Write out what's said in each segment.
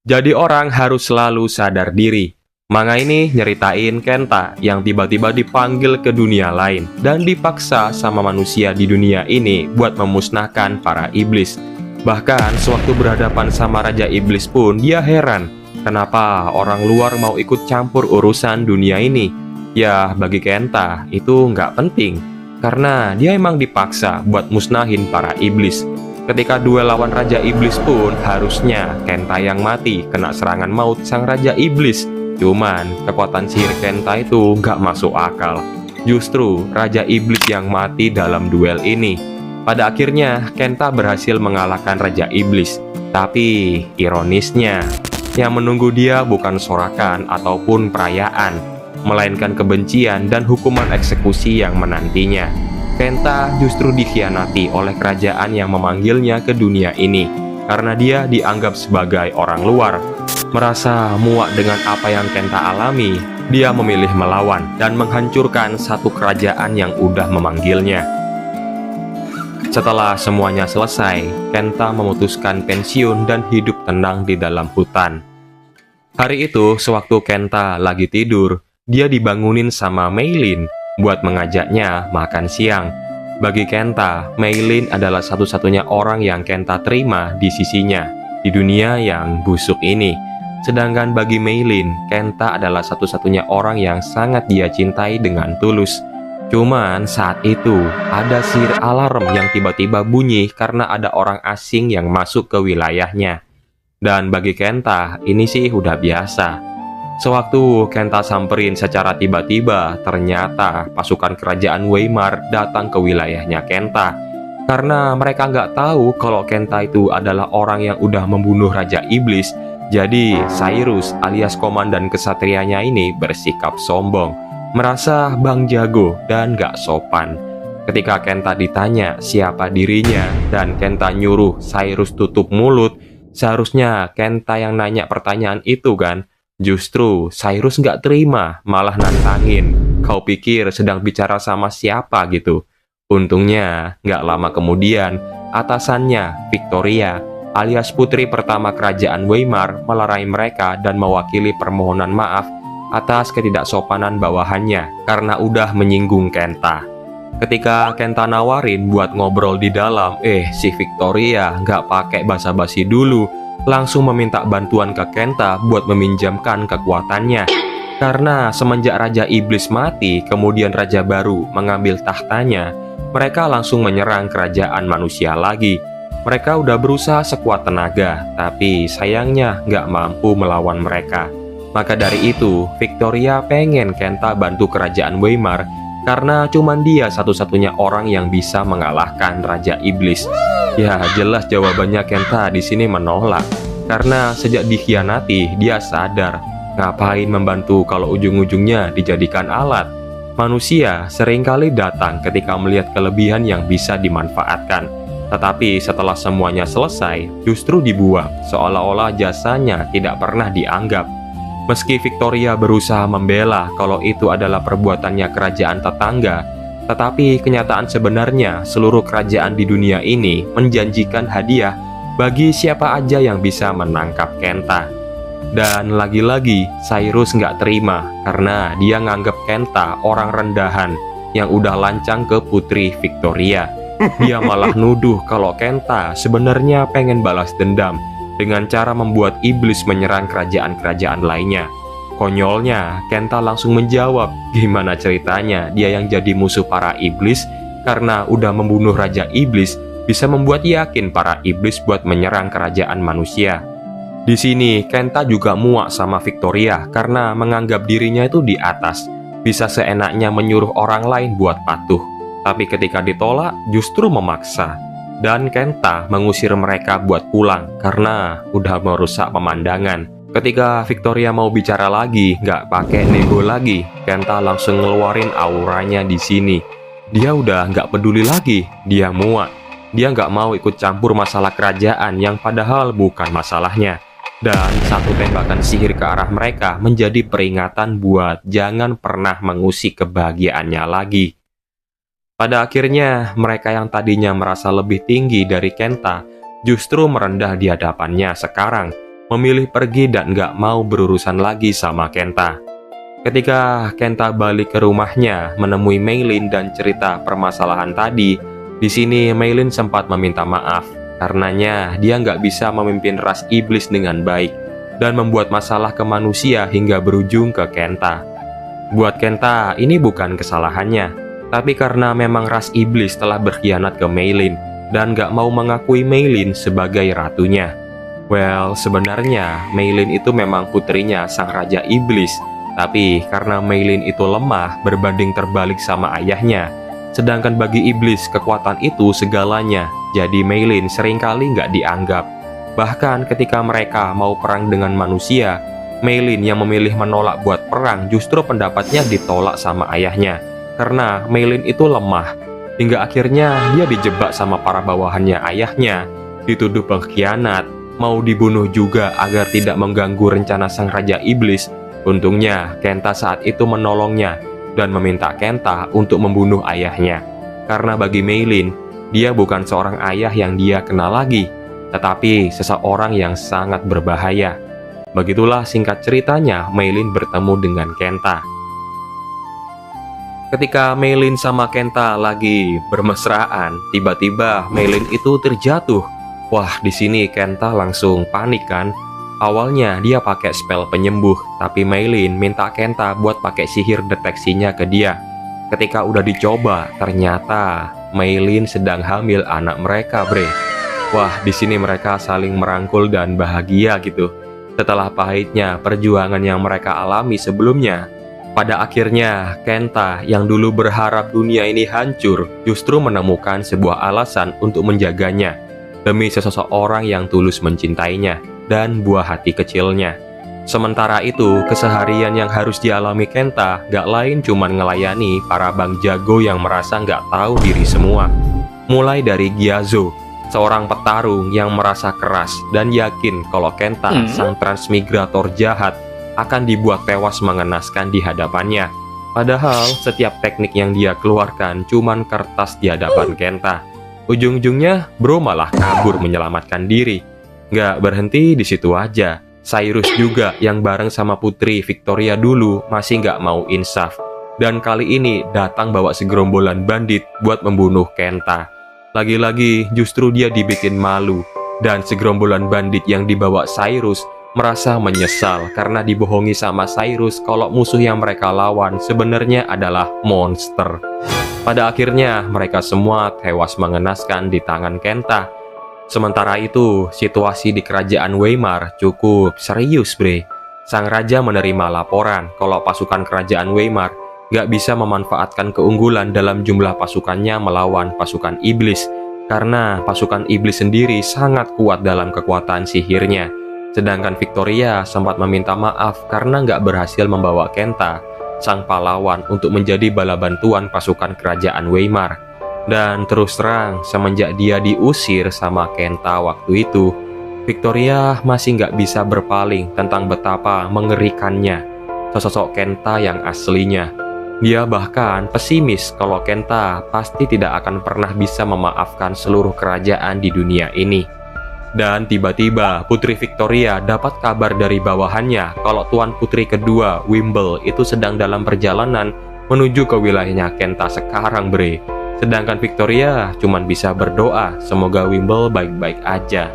Jadi orang harus selalu sadar diri. Manga ini nyeritain Kenta yang tiba-tiba dipanggil ke dunia lain dan dipaksa sama manusia di dunia ini buat memusnahkan para iblis. Bahkan sewaktu berhadapan sama Raja Iblis pun dia heran, kenapa orang luar mau ikut campur urusan dunia ini. Ya bagi Kenta itu nggak penting, karena dia emang dipaksa buat musnahin para iblis. Ketika duel lawan Raja Iblis pun harusnya Kenta yang mati kena serangan maut sang Raja Iblis. Cuman kekuatan sihir Kenta itu nggak masuk akal. Justru Raja Iblis yang mati dalam duel ini. Pada akhirnya Kenta berhasil mengalahkan Raja Iblis. Tapi ironisnya, yang menunggu dia bukan sorakan ataupun perayaan, melainkan kebencian dan hukuman eksekusi yang menantinya. Kenta justru dikhianati oleh kerajaan yang memanggilnya ke dunia ini karena dia dianggap sebagai orang luar. Merasa muak dengan apa yang Kenta alami, dia memilih melawan dan menghancurkan satu kerajaan yang udah memanggilnya. Setelah semuanya selesai, Kenta memutuskan pensiun dan hidup tenang di dalam hutan. Hari itu, sewaktu Kenta lagi tidur, dia dibangunin sama Meilin buat mengajaknya makan siang. Bagi Kenta, Meilin adalah satu-satunya orang yang Kenta terima di sisinya di dunia yang busuk ini. Sedangkan bagi Meilin, Kenta adalah satu-satunya orang yang sangat dia cintai dengan tulus. Cuman saat itu, ada sihir alarm yang tiba-tiba bunyi karena ada orang asing yang masuk ke wilayahnya. Dan bagi Kenta, ini sih udah biasa. Sewaktu Kenta samperin secara tiba-tiba, ternyata pasukan kerajaan Weimar datang ke wilayahnya Kenta. Karena mereka nggak tahu kalau Kenta itu adalah orang yang udah membunuh Raja Iblis, jadi Cyrus alias komandan kesatrianya ini bersikap sombong, merasa bang jago dan nggak sopan. Ketika Kenta ditanya siapa dirinya dan Kenta nyuruh Cyrus tutup mulut, seharusnya Kenta yang nanya pertanyaan itu kan. Justru Cyrus nggak terima, malah nantangin. Kau pikir sedang bicara sama siapa gitu? Untungnya, nggak lama kemudian, atasannya, Victoria, alias putri pertama kerajaan Weimar, melerai mereka dan mewakili permohonan maaf atas ketidaksopanan bawahannya karena udah menyinggung Kenta. Ketika Kenta nawarin buat ngobrol di dalam, si Victoria nggak pakai basa-basi dulu, langsung meminta bantuan ke Kenta buat meminjamkan kekuatannya. Karena semenjak Raja Iblis mati, kemudian Raja baru mengambil tahtanya, mereka langsung menyerang kerajaan manusia lagi. Mereka udah berusaha sekuat tenaga, tapi sayangnya nggak mampu melawan mereka. Maka dari itu, Victoria pengen Kenta bantu kerajaan Weimar, karena cuman dia satu-satunya orang yang bisa mengalahkan Raja Iblis. Ya, jelas jawabannya Kenta di sini menolak. Karena sejak dikhianati, dia sadar ngapain membantu kalau ujung-ujungnya dijadikan alat. Manusia seringkali datang ketika melihat kelebihan yang bisa dimanfaatkan. Tetapi setelah semuanya selesai, justru dibuang, seolah-olah jasanya tidak pernah dianggap. Meski Victoria berusaha membela kalau itu adalah perbuatannya kerajaan tetangga, tetapi kenyataan sebenarnya seluruh kerajaan di dunia ini menjanjikan hadiah bagi siapa aja yang bisa menangkap Kenta. Dan lagi-lagi Cyrus nggak terima karena dia nganggep Kenta orang rendahan yang udah lancang ke putri Victoria. Dia malah nuduh kalau Kenta sebenarnya pengen balas dendam dengan cara membuat iblis menyerang kerajaan-kerajaan lainnya. Konyolnya, Kenta langsung menjawab gimana ceritanya dia yang jadi musuh para iblis karena udah membunuh Raja Iblis bisa membuat yakin para iblis buat menyerang kerajaan manusia. Di sini, Kenta juga muak sama Victoria karena menganggap dirinya itu di atas, bisa seenaknya menyuruh orang lain buat patuh. Tapi ketika ditolak, justru memaksa. Dan Kenta mengusir mereka buat pulang karena udah merusak pemandangan. Ketika Victoria mau bicara lagi, nggak pakai nego lagi, Kenta langsung ngeluarin auranya di sini. Dia udah nggak peduli lagi, dia muak. Dia nggak mau ikut campur masalah kerajaan yang padahal bukan masalahnya. Dan satu tembakan sihir ke arah mereka menjadi peringatan buat jangan pernah mengusik kebahagiaannya lagi. Pada akhirnya, mereka yang tadinya merasa lebih tinggi dari Kenta justru merendah di hadapannya sekarang. memilih pergi dan nggak mau berurusan lagi sama Kenta. Ketika Kenta balik ke rumahnya menemui Meilin dan cerita permasalahan tadi, di sini Meilin sempat meminta maaf. Karenanya dia nggak bisa memimpin ras iblis dengan baik dan membuat masalah ke manusia hingga berujung ke Kenta. Buat Kenta ini bukan kesalahannya, tapi karena memang ras iblis telah berkhianat ke Meilin dan nggak mau mengakui Meilin sebagai ratunya. Well, sebenarnya Meilin itu memang putrinya sang raja iblis, tapi karena Meilin itu lemah berbanding terbalik sama ayahnya, sedangkan bagi iblis kekuatan itu segalanya, jadi Meilin seringkali nggak dianggap. Bahkan ketika mereka mau perang dengan manusia, Meilin yang memilih menolak buat perang justru pendapatnya ditolak sama ayahnya. Karena Meilin itu lemah, hingga akhirnya dia dijebak sama para bawahannya ayahnya, dituduh pengkhianat, mau dibunuh juga agar tidak mengganggu rencana sang raja iblis. Untungnya Kenta saat itu menolongnya dan meminta Kenta untuk membunuh ayahnya. Karena bagi Meilin, dia bukan seorang ayah yang dia kenal lagi, tetapi seseorang yang sangat berbahaya. Begitulah singkat ceritanya Meilin bertemu dengan Kenta. Ketika Meilin sama Kenta lagi bermesraan, tiba-tiba Meilin itu terjatuh. Wah, di sini Kenta langsung panik kan. Awalnya dia pakai spell penyembuh, tapi Meilin minta Kenta buat pakai sihir deteksinya ke dia. Ketika udah dicoba, ternyata Meilin sedang hamil anak mereka, bre. Wah, di sini mereka saling merangkul dan bahagia gitu. Setelah pahitnya perjuangan yang mereka alami sebelumnya, pada akhirnya Kenta yang dulu berharap dunia ini hancur justru menemukan sebuah alasan untuk menjaganya demi seseorang yang tulus mencintainya dan buah hati kecilnya. Sementara itu, keseharian yang harus dialami Kenta gak lain cuman ngelayani para bang jago yang merasa gak tahu diri semua. Mulai dari Gyatso, seorang petarung yang merasa keras dan yakin kalau Kenta, sang transmigrator jahat, akan dibuat tewas mengenaskan di hadapannya. Padahal setiap teknik yang dia keluarkan cuman kertas di hadapan Kenta. Ujung-ujungnya bro malah kabur menyelamatkan diri. Nggak berhenti di situ aja, Cyrus juga yang bareng sama putri Victoria dulu masih nggak mau insaf. Dan kali ini datang bawa segerombolan bandit buat membunuh Kenta. Lagi-lagi justru dia dibikin malu. Dan segerombolan bandit yang dibawa Cyrus merasa menyesal karena dibohongi sama Cyrus kalau musuh yang mereka lawan sebenarnya adalah monster. Pada akhirnya mereka semua tewas mengenaskan di tangan Kenta. Sementara itu, situasi di kerajaan Weimar cukup serius, bre. Sang raja menerima laporan kalau pasukan kerajaan Weimar gak bisa memanfaatkan keunggulan dalam jumlah pasukannya melawan pasukan iblis, karena pasukan iblis sendiri sangat kuat dalam kekuatan sihirnya. Sedangkan Victoria sempat meminta maaf karena nggak berhasil membawa Kenta, sang pahlawan, untuk menjadi bala bantuan pasukan kerajaan Weimar. Dan terus terang, semenjak dia diusir sama Kenta waktu itu, Victoria masih nggak bisa berpaling tentang betapa mengerikannya sosok Kenta yang aslinya. Dia bahkan pesimis kalau Kenta pasti tidak akan pernah bisa memaafkan seluruh kerajaan di dunia ini. Dan tiba-tiba Putri Victoria dapat kabar dari bawahannya kalau Tuan Putri kedua, Wimble, itu sedang dalam perjalanan menuju ke wilayahnya Kenta sekarang, bre. Sedangkan Victoria cuman bisa berdoa semoga Wimble baik-baik aja.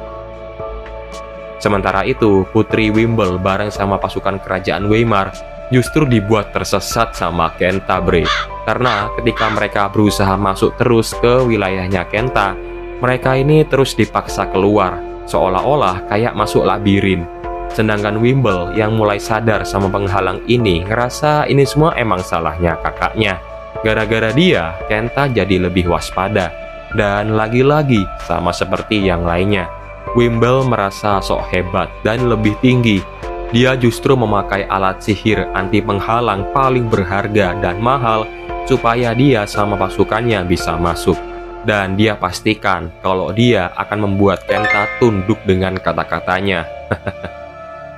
Sementara itu, Putri Wimble bareng sama pasukan kerajaan Weimar justru dibuat tersesat sama Kenta, bre. Karena ketika mereka berusaha masuk terus ke wilayahnya Kenta, mereka ini terus dipaksa keluar, seolah-olah kayak masuk labirin. Sedangkan Wimble yang mulai sadar sama penghalang ini ngerasa ini semua emang salahnya kakaknya. Gara-gara dia, Kenta jadi lebih waspada. Dan lagi-lagi sama seperti yang lainnya, Wimble merasa sok hebat dan lebih tinggi. Dia justru memakai alat sihir anti penghalang paling berharga dan mahal supaya dia sama pasukannya bisa masuk. Dan dia pastikan kalau dia akan membuat Kenta tunduk dengan kata-katanya.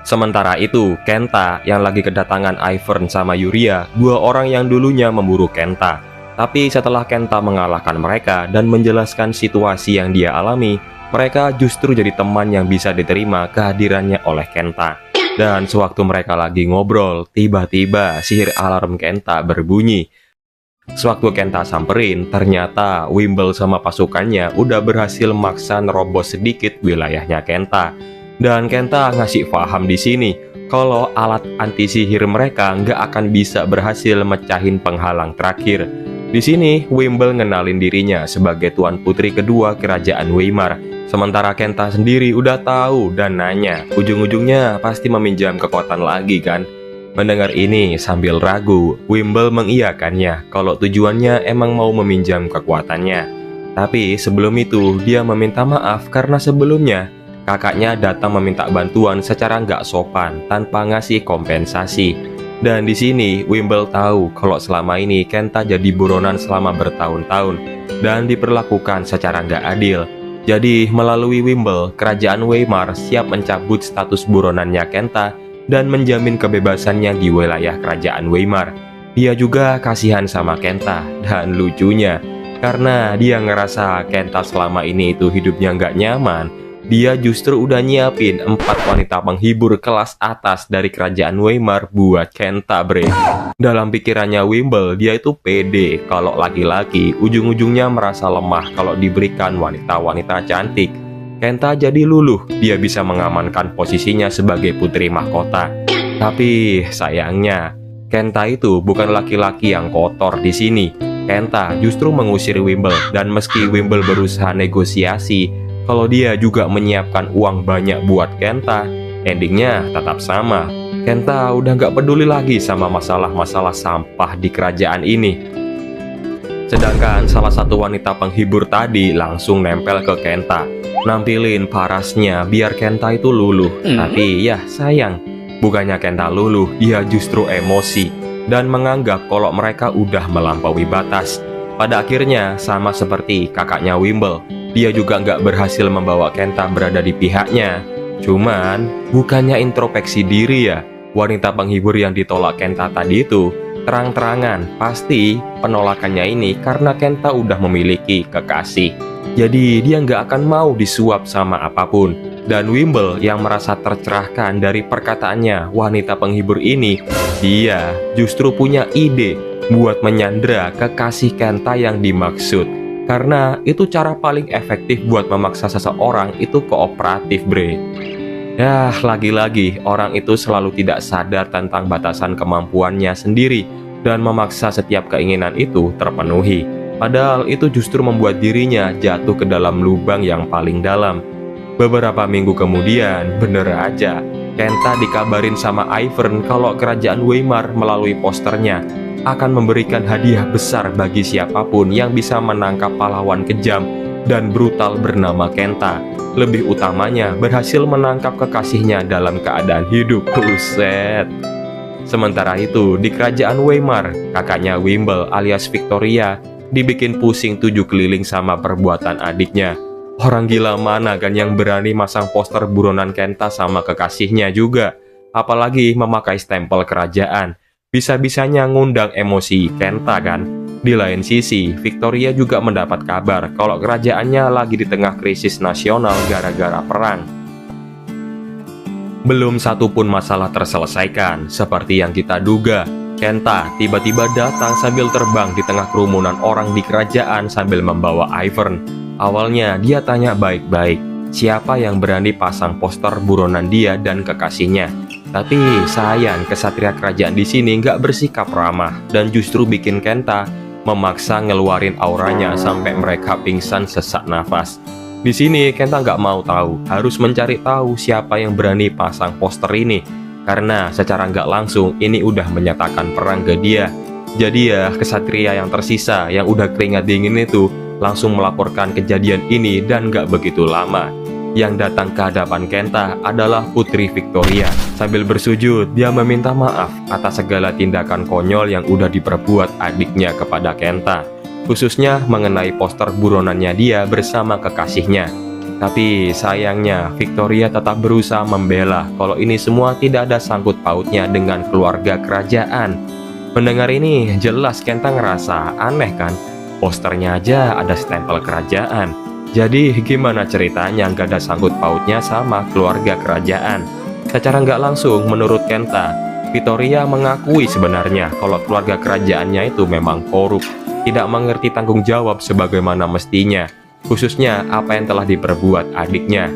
Sementara itu, Kenta yang lagi kedatangan Ivern sama Yuria, dua orang yang dulunya memburu Kenta. Tapi setelah Kenta mengalahkan mereka dan menjelaskan situasi yang dia alami, mereka justru jadi teman yang bisa diterima kehadirannya oleh Kenta. Dan sewaktu mereka lagi ngobrol, tiba-tiba sihir alarm Kenta berbunyi. Sewaktu Kenta samperin, ternyata Wimble sama pasukannya udah berhasil maksa nerobos sedikit wilayahnya Kenta. Dan Kenta ngasih paham di sini kalau alat anti sihir mereka nggak akan bisa berhasil mecahin penghalang terakhir. Di sini Wimble ngenalin dirinya sebagai tuan putri kedua kerajaan Weimar. Sementara Kenta sendiri udah tahu dan nanya, ujung-ujungnya pasti meminjam kekuatan lagi kan? Mendengar ini sambil ragu, Wimble mengiyakannya kalau tujuannya emang mau meminjam kekuatannya. Tapi sebelum itu, dia meminta maaf karena sebelumnya kakaknya datang meminta bantuan secara nggak sopan tanpa ngasih kompensasi. Dan di sini Wimble tahu kalau selama ini Kenta jadi buronan selama bertahun-tahun dan diperlakukan secara nggak adil. Jadi melalui Wimble, kerajaan Weimar siap mencabut status buronannya Kenta dan menjamin kebebasannya di wilayah kerajaan Weimar. Dia juga kasihan sama Kenta, dan lucunya, karena dia ngerasa Kenta selama ini itu hidupnya nggak nyaman, dia justru udah nyiapin 4 wanita penghibur kelas atas dari kerajaan Weimar buat Kenta, bre. Dalam pikirannya Wimble, dia itu pede kalau laki-laki ujung-ujungnya merasa lemah kalau diberikan wanita-wanita cantik. Kenta jadi luluh, dia bisa mengamankan posisinya sebagai putri mahkota. Tapi sayangnya, Kenta itu bukan laki-laki yang kotor di sini. Kenta justru mengusir Wimble, dan meski Wimble berusaha negosiasi kalau dia juga menyiapkan uang banyak buat Kenta, endingnya tetap sama. Kenta udah nggak peduli lagi sama masalah-masalah sampah di kerajaan ini. Sedangkan salah satu wanita penghibur tadi langsung nempel ke Kenta, nampilin parasnya biar Kenta itu luluh. Tapi ya sayang, bukannya Kenta luluh, dia justru emosi dan menganggap kalau mereka udah melampaui batas. Pada akhirnya, sama seperti kakaknya Wimble, dia juga nggak berhasil membawa Kenta berada di pihaknya. Cuman, bukannya introspeksi diri ya, wanita penghibur yang ditolak Kenta tadi itu terang-terangan pasti penolakannya ini karena Kenta udah memiliki kekasih. Jadi dia nggak akan mau disuap sama apapun. Dan Wimble yang merasa tercerahkan dari perkataannya wanita penghibur ini, dia justru punya ide buat menyandera kekasih Kenta yang dimaksud. Karena itu cara paling efektif buat memaksa seseorang itu kooperatif, bre. Ya, lagi-lagi orang itu selalu tidak sadar tentang batasan kemampuannya sendiri dan memaksa setiap keinginan itu terpenuhi. Padahal itu justru membuat dirinya jatuh ke dalam lubang yang paling dalam. Beberapa minggu kemudian, bener aja, Kenta dikabarin sama Ivern kalau kerajaan Weimar melalui posternya akan memberikan hadiah besar bagi siapapun yang bisa menangkap pahlawan kejam dan brutal bernama Kenta. Lebih utamanya berhasil menangkap kekasihnya dalam keadaan hidup. Buset. Sementara itu, di kerajaan Weimar, kakaknya Wimble alias Victoria dibikin pusing 7 keliling sama perbuatan adiknya. Orang gila mana kan yang berani masang poster buronan Kenta sama kekasihnya juga, apalagi memakai stempel kerajaan. Bisa-bisanya ngundang emosi Kenta kan. Di lain sisi, Victoria juga mendapat kabar kalau kerajaannya lagi di tengah krisis nasional gara-gara perang. Belum satu pun masalah terselesaikan, seperti yang kita duga. Kenta tiba-tiba datang sambil terbang di tengah kerumunan orang di kerajaan sambil membawa Ivern. Awalnya dia tanya baik-baik, siapa yang berani pasang poster buronan dia dan kekasihnya. Tapi sayang, kesatria kerajaan di sini nggak bersikap ramah dan justru bikin Kenta memaksa ngeluarin auranya sampai mereka pingsan sesak nafas. Di sini Kenta nggak mau tahu, harus mencari tahu siapa yang berani pasang poster ini, karena secara nggak langsung ini udah menyatakan perang ke dia. Jadi ya kesatria yang tersisa yang udah keringat dingin itu langsung melaporkan kejadian ini dan nggak begitu lama. Yang datang ke hadapan Kenta adalah Putri Victoria. Sambil bersujud, dia meminta maaf atas segala tindakan konyol yang udah diperbuat adiknya kepada Kenta, khususnya mengenai poster buronannya dia bersama kekasihnya. Tapi sayangnya, Victoria tetap berusaha membela kalau ini semua tidak ada sangkut pautnya dengan keluarga kerajaan. Mendengar ini, jelas Kenta ngerasa aneh kan? Posternya aja ada stempel kerajaan. Jadi gimana ceritanya nggak ada sangkut pautnya sama keluarga kerajaan? Secara nggak langsung menurut Kenta, Victoria mengakui sebenarnya kalau keluarga kerajaannya itu memang korup, tidak mengerti tanggung jawab sebagaimana mestinya, khususnya apa yang telah diperbuat adiknya.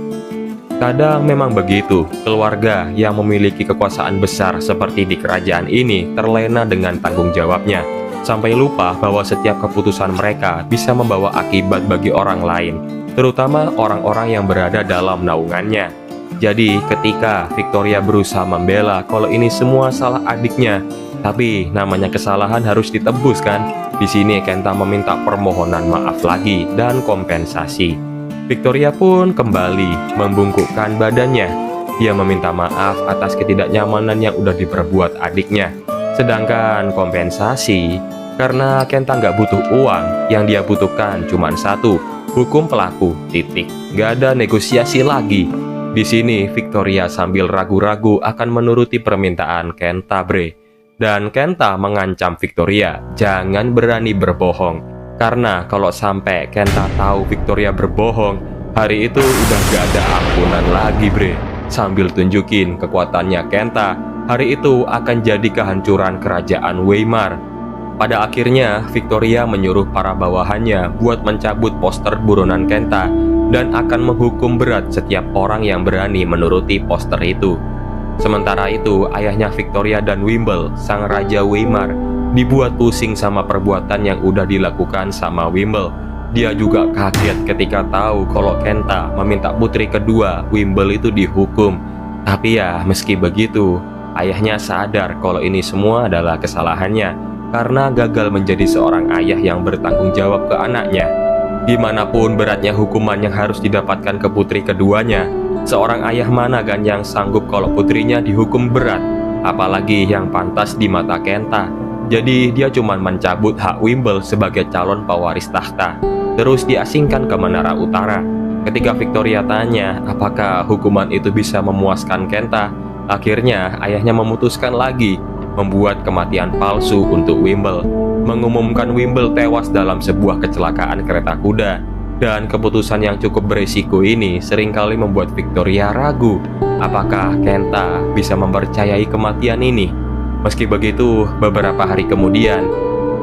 Kadang memang begitu, keluarga yang memiliki kekuasaan besar seperti di kerajaan ini terlena dengan tanggung jawabnya, sampai lupa bahwa setiap keputusan mereka bisa membawa akibat bagi orang lain, terutama orang-orang yang berada dalam naungannya. Jadi, ketika Victoria berusaha membela kalau ini semua salah adiknya, tapi namanya kesalahan harus ditebus kan? Di sini Kenta meminta permohonan maaf lagi dan kompensasi. Victoria pun kembali membungkukkan badannya. Dia meminta maaf atas ketidaknyamanan yang udah diperbuat adiknya. Sedangkan kompensasi, karena Kenta nggak butuh uang, yang dia butuhkan cuma satu, hukum pelaku, titik. Nggak ada negosiasi lagi. Di sini Victoria sambil ragu-ragu akan menuruti permintaan Kenta bre. Dan Kenta mengancam Victoria, jangan berani berbohong. Karena kalau sampai Kenta tahu Victoria berbohong, hari itu udah gak ada ampunan lagi bre. Sambil tunjukin kekuatannya Kenta, hari itu akan jadi kehancuran kerajaan Weimar. Pada akhirnya, Victoria menyuruh para bawahannya buat mencabut poster buronan Kenta dan akan menghukum berat setiap orang yang berani menuruti poster itu. Sementara itu, ayahnya Victoria dan Wimble, sang raja Weimar, dibuat pusing sama perbuatan yang udah dilakukan sama Wimble. Dia juga kaget ketika tahu kalau Kenta meminta putri kedua Wimble itu dihukum. Tapi ya meski begitu, ayahnya sadar kalau ini semua adalah kesalahannya karena gagal menjadi seorang ayah yang bertanggung jawab ke anaknya. Dimanapun beratnya hukuman yang harus didapatkan ke putri keduanya, seorang ayah mana kan yang sanggup kalau putrinya dihukum berat, apalagi yang pantas di mata Kenta. Jadi dia cuma mencabut hak Wimble sebagai calon pewaris tahta, terus diasingkan ke Menara Utara. Ketika Victoria tanya apakah hukuman itu bisa memuaskan Kenta, akhirnya ayahnya memutuskan lagi membuat kematian palsu untuk Wimble, mengumumkan Wimble tewas dalam sebuah kecelakaan kereta kuda. Dan keputusan yang cukup berisiko ini seringkali membuat Victoria ragu apakah Kenta bisa mempercayai kematian ini. Meski begitu, beberapa hari kemudian,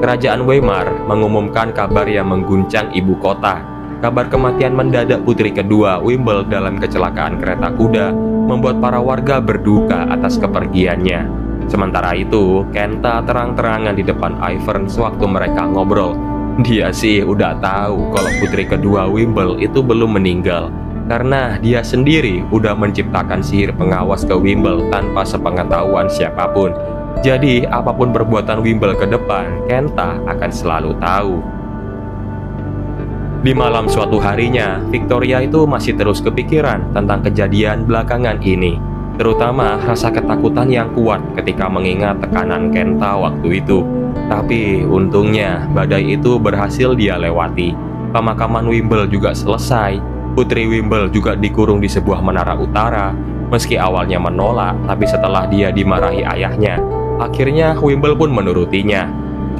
kerajaan Weimar mengumumkan kabar yang mengguncang ibu kota. Kabar kematian mendadak putri kedua Wimble dalam kecelakaan kereta kuda membuat para warga berduka atas kepergiannya. Sementara itu, Kenta terang-terangan di depan Ivern sewaktu mereka ngobrol. Dia sih udah tahu kalau putri kedua Wimble itu belum meninggal, karena dia sendiri udah menciptakan sihir pengawas ke Wimble tanpa sepengetahuan siapapun. Jadi, apapun perbuatan Wimble ke depan, Kenta akan selalu tahu. Di malam suatu harinya, Victoria itu masih terus kepikiran tentang kejadian belakangan ini, terutama rasa ketakutan yang kuat ketika mengingat tekanan Kenta waktu itu. Tapi untungnya, badai itu berhasil dia lewati. Pemakaman Wimble juga selesai. Putri Wimble juga dikurung di sebuah menara utara. Meski awalnya menolak, tapi setelah dia dimarahi ayahnya, akhirnya Wimble pun menurutinya.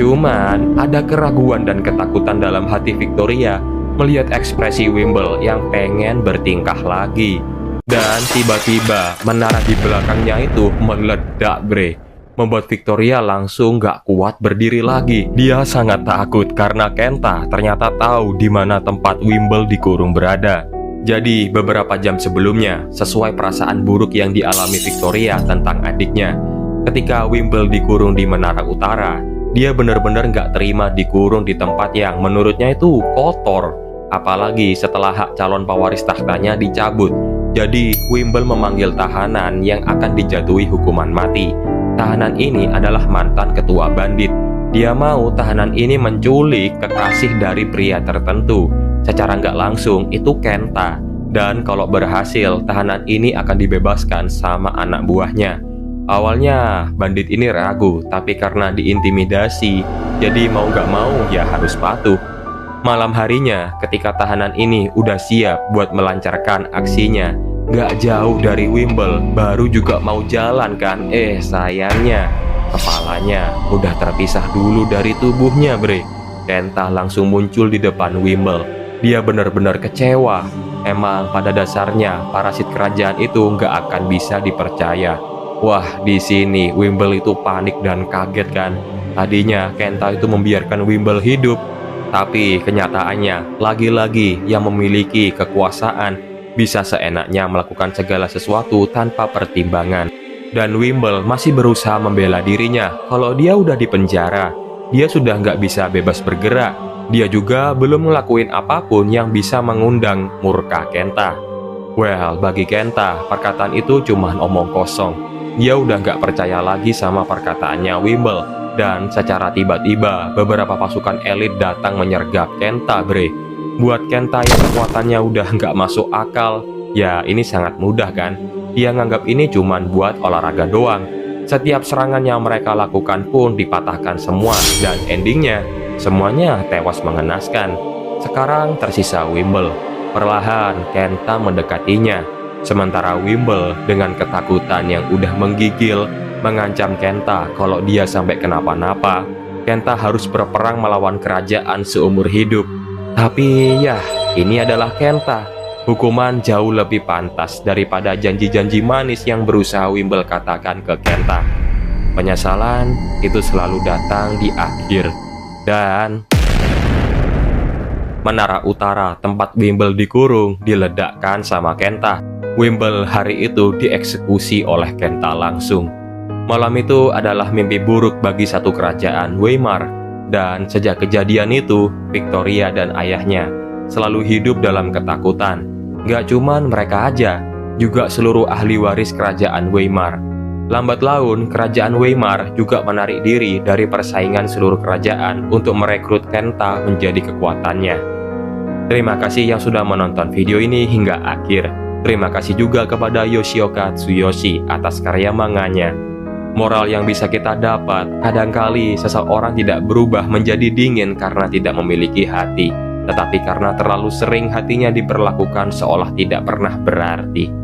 Cuman ada keraguan dan ketakutan dalam hati Victoria melihat ekspresi Wimble yang pengen bertingkah lagi. Dan tiba-tiba menara di belakangnya itu meledak bre, membuat Victoria langsung gak kuat berdiri lagi. Dia sangat takut karena Kenta ternyata tahu di mana tempat Wimble dikurung berada. Jadi beberapa jam sebelumnya, sesuai perasaan buruk yang dialami Victoria tentang adiknya, ketika Wimble dikurung di Menara Utara, dia benar-benar gak terima dikurung di tempat yang menurutnya itu kotor. Apalagi setelah hak calon pewaris tahtanya dicabut. Jadi Wimble memanggil tahanan yang akan dijatuhi hukuman mati. Tahanan ini adalah mantan ketua bandit. Dia mau tahanan ini menculik kekasih dari pria tertentu. Secara nggak langsung itu Kenta. Dan kalau berhasil, tahanan ini akan dibebaskan sama anak buahnya. Awalnya bandit ini ragu, tapi karena diintimidasi, jadi mau nggak mau ya harus patuh. Malam harinya, ketika tahanan ini udah siap buat melancarkan aksinya, nggak jauh dari Wimble, baru juga mau jalan kan. Sayangnya, kepalanya udah terpisah dulu dari tubuhnya bre. Kenta langsung muncul di depan Wimble. Dia benar-benar kecewa. Emang pada dasarnya parasit kerajaan itu nggak akan bisa dipercaya. Wah, di sini Wimble itu panik dan kaget kan. Tadinya Kenta itu membiarkan Wimble hidup, tapi kenyataannya lagi-lagi yang memiliki kekuasaan bisa seenaknya melakukan segala sesuatu tanpa pertimbangan. Dan Wimble masih berusaha membela dirinya kalau dia udah di penjara. Dia sudah nggak bisa bebas bergerak. Dia juga belum ngelakuin apapun yang bisa mengundang murka Kenta. Well, bagi Kenta, perkataan itu cuma omong kosong. Dia udah nggak percaya lagi sama perkataannya Wimble. Dan secara tiba-tiba, beberapa pasukan elit datang menyergap Kenta, bre. Buat Kenta yang kekuatannya udah nggak masuk akal, ya ini sangat mudah kan? Dia nganggap ini cuman buat olahraga doang. Setiap serangan yang mereka lakukan pun dipatahkan semua, dan endingnya semuanya tewas mengenaskan. Sekarang tersisa Wimble. Perlahan Kenta mendekatinya, sementara Wimble dengan ketakutan yang udah menggigil mengancam Kenta kalau dia sampai kenapa-napa, Kenta harus berperang melawan kerajaan seumur hidup. Tapi ya, ini adalah Kenta. Hukuman jauh lebih pantas daripada janji-janji manis yang berusaha Wimble katakan ke Kenta. Penyesalan itu selalu datang di akhir. Dan menara utara tempat Wimble dikurung diledakkan sama Kenta. Wimble hari itu dieksekusi oleh Kenta langsung. Malam itu adalah mimpi buruk bagi satu kerajaan Weimar. Dan sejak kejadian itu, Victoria dan ayahnya selalu hidup dalam ketakutan. Gak cuman mereka aja, juga seluruh ahli waris kerajaan Weimar. Lambat laun, kerajaan Weimar juga menarik diri dari persaingan seluruh kerajaan untuk merekrut Kenta menjadi kekuatannya. Terima kasih yang sudah menonton video ini hingga akhir. Terima kasih juga kepada Yoshioka Tsuyoshi atas karya manganya. Moral yang bisa kita dapat, kadangkali seseorang tidak berubah menjadi dingin karena tidak memiliki hati, tetapi karena terlalu sering hatinya diperlakukan seolah tidak pernah berarti.